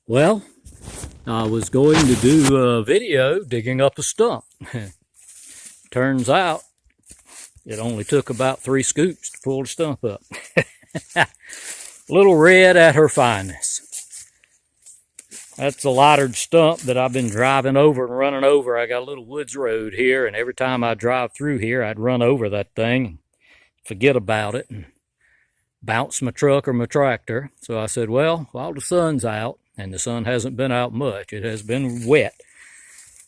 Well, I was going to do a video digging up a stump. Turns out it only took about 3 scoops to pull the stump up. Little Red at her finest. That's a lighted stump that I've been driving over and running over. I got a little woods road here, and every time I drive through here, I'd run over that thing, forget about it, and bounce my truck or my tractor. So I said, well, while the sun's out, and the sun hasn't been out much, it has been wet.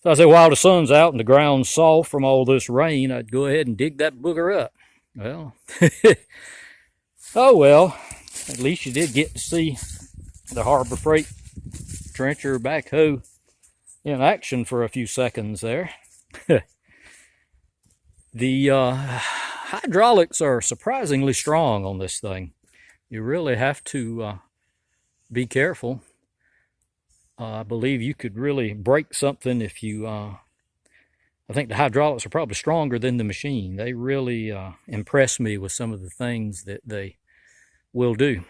So I said, while the sun's out and the ground's soft from all this rain, I'd go ahead and dig that booger up. Well, oh well, at least you did get to see the Harbor Freight trencher backhoe in action for a few seconds there. The hydraulics are surprisingly strong on this thing. You really have to be careful. I believe you could really break something if you, I think the hydraulics are probably stronger than the machine. They really impress me with some of the things that they will do.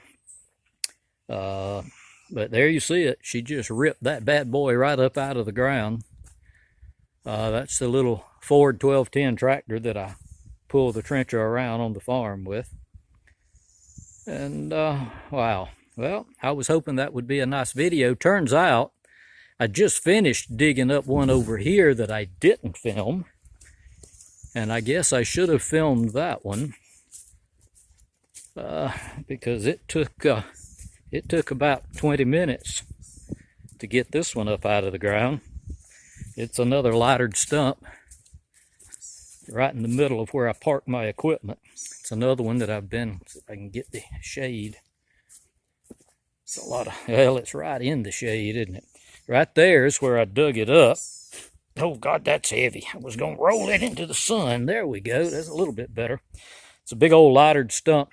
But there you see it. She just ripped that bad boy right up out of the ground. That's the little Ford 1210 tractor that I pull the trencher around on the farm with. And wow. Well, I was hoping that would be a nice video. Turns out, I just finished digging up one over here that I didn't film. And I guess I should have filmed that one. Because it took about 20 minutes to get this one up out of the ground. It's another lighted stump right in the middle of where I park my equipment. It's another one that I've been, if I can get the shade. It's a lot of, well, it's right in the shade, isn't it? Right there is where I dug it up. Oh God, that's heavy. I was gonna roll it into the sun. There we go, that's a little bit better. It's a big old lighted stump.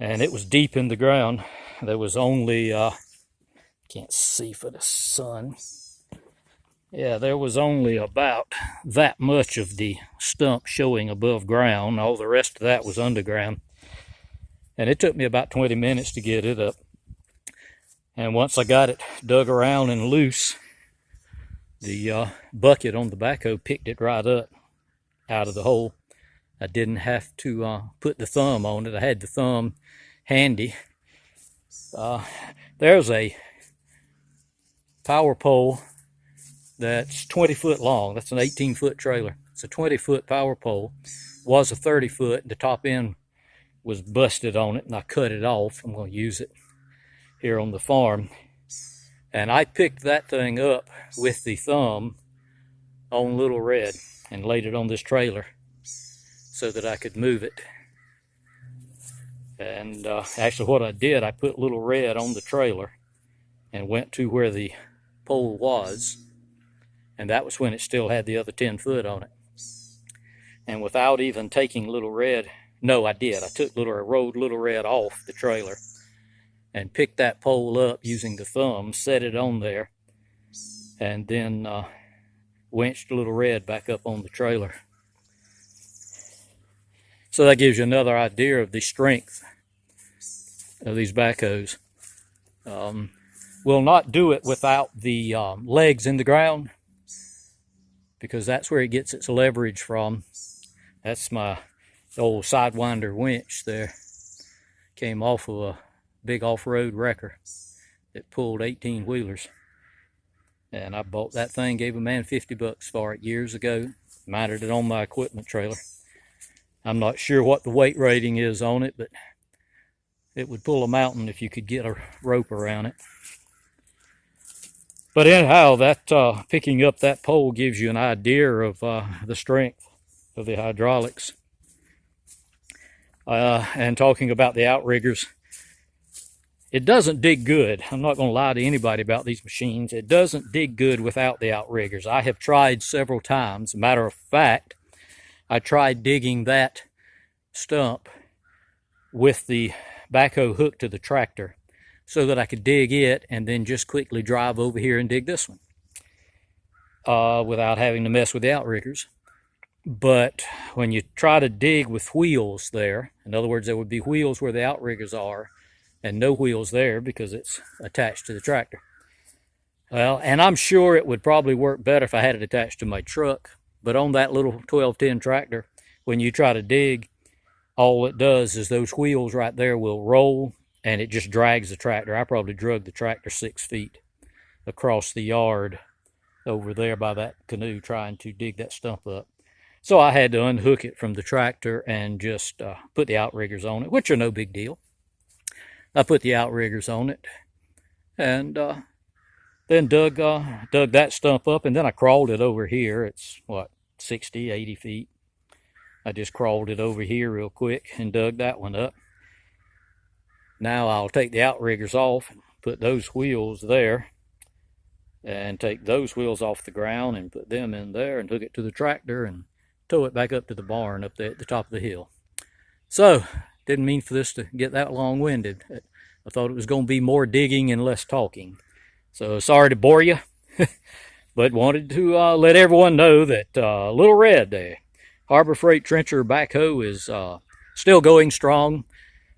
And it was deep in the ground. There was only, can't see for the sun. Yeah, there was only about that much of the stump showing above ground. All the rest of that was underground. And it took me about 20 minutes to get it up. And once I got it dug around and loose, the bucket on the backhoe picked it right up out of the hole. I didn't have to put the thumb on it. I had the thumb handy. There's a power pole that's 20 foot long. That's an 18-foot trailer. It's a 20-foot power pole. Was a 30-foot. The top end was busted on it, and I cut it off. I'm going to use it here on the farm. And I picked that thing up with the thumb on Little Red and laid it on this trailer so that I could move it. And actually what I did, I put Little Red on the trailer and went to where the pole was, and that was when it still had the other 10 foot on it. And without even taking Little Red, no, I did. I rode Little Red off the trailer and picked that pole up using the thumb, set it on there, and then winched Little Red back up on the trailer. So that gives you another idea of the strength of these backhoes. We'll not do it without the legs in the ground, because that's where it gets its leverage from. That's my old Sidewinder winch there. Came off of a big off-road wrecker that pulled 18 wheelers. And I bought that thing, gave a man 50 bucks for it years ago, mounted it on my equipment trailer. I'm not sure what the weight rating is on it, but it would pull a mountain if you could get a rope around it. But anyhow, that picking up that pole gives you an idea of the strength of the hydraulics. And talking about the outriggers, it doesn't dig good. I'm not going to lie to anybody about these machines. It doesn't dig good without the outriggers. I have tried several times. Matter of fact, I tried digging that stump with the backhoe hooked to the tractor so that I could dig it and then just quickly drive over here and dig this one without having to mess with the outriggers. But when you try to dig with wheels there, in other words, there would be wheels where the outriggers are, and no wheels there because it's attached to the tractor. Well, and I'm sure it would probably work better if I had it attached to my truck, but on that little 1210 tractor, when you try to dig, all it does is those wheels right there will roll, and it just drags the tractor. I probably drug the tractor 6 feet across the yard over there by that canoe trying to dig that stump up. So I had to unhook it from the tractor and just put the outriggers on it, which are no big deal. I put the outriggers on it, and then dug that stump up, and then I crawled it over here. It's, what, 60, 80 feet. I just crawled it over here real quick and dug that one up. Now I'll take the outriggers off and put those wheels there, and take those wheels off the ground and put them in there and hook it to the tractor and tow it back up to the barn up there at the top of the hill. So, didn't mean for this to get that long-winded. I thought it was going to be more digging and less talking. So sorry to bore you, but wanted to let everyone know that Little Red, the Harbor Freight Trencher backhoe, is still going strong.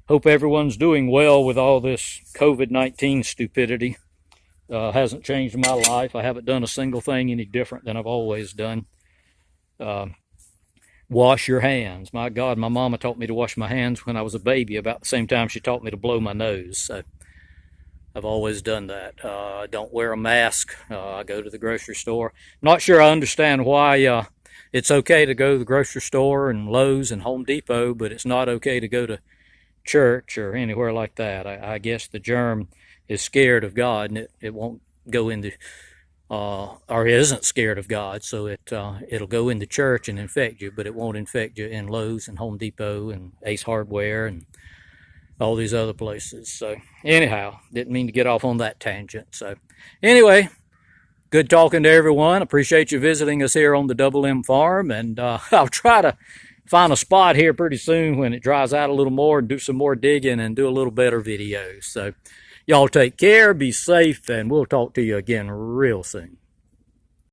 Hope everyone's doing well with all this COVID-19 stupidity. Hasn't changed my life. I haven't done a single thing any different than I've always done. Wash your hands. My God, my mama taught me to wash my hands when I was a baby, about the same time she taught me to blow my nose. So I've always done that. I don't wear a mask. I go to the grocery store. Not sure I understand why it's okay to go to the grocery store and Lowe's and Home Depot, but it's not okay to go to church or anywhere like that. I guess the germ is scared of God, and it won't go into, or isn't scared of God, so it'll go into church and infect you, but it won't infect you in Lowe's and Home Depot and Ace Hardware and all these other places. So anyhow, didn't mean to get off on that tangent. So anyway, good talking to everyone. Appreciate you visiting us here on the Double M Farm, and I'll try to find a spot here pretty soon when it dries out a little more and do some more digging and do a little better videos. So y'all take care, be safe, and we'll talk to you again real soon.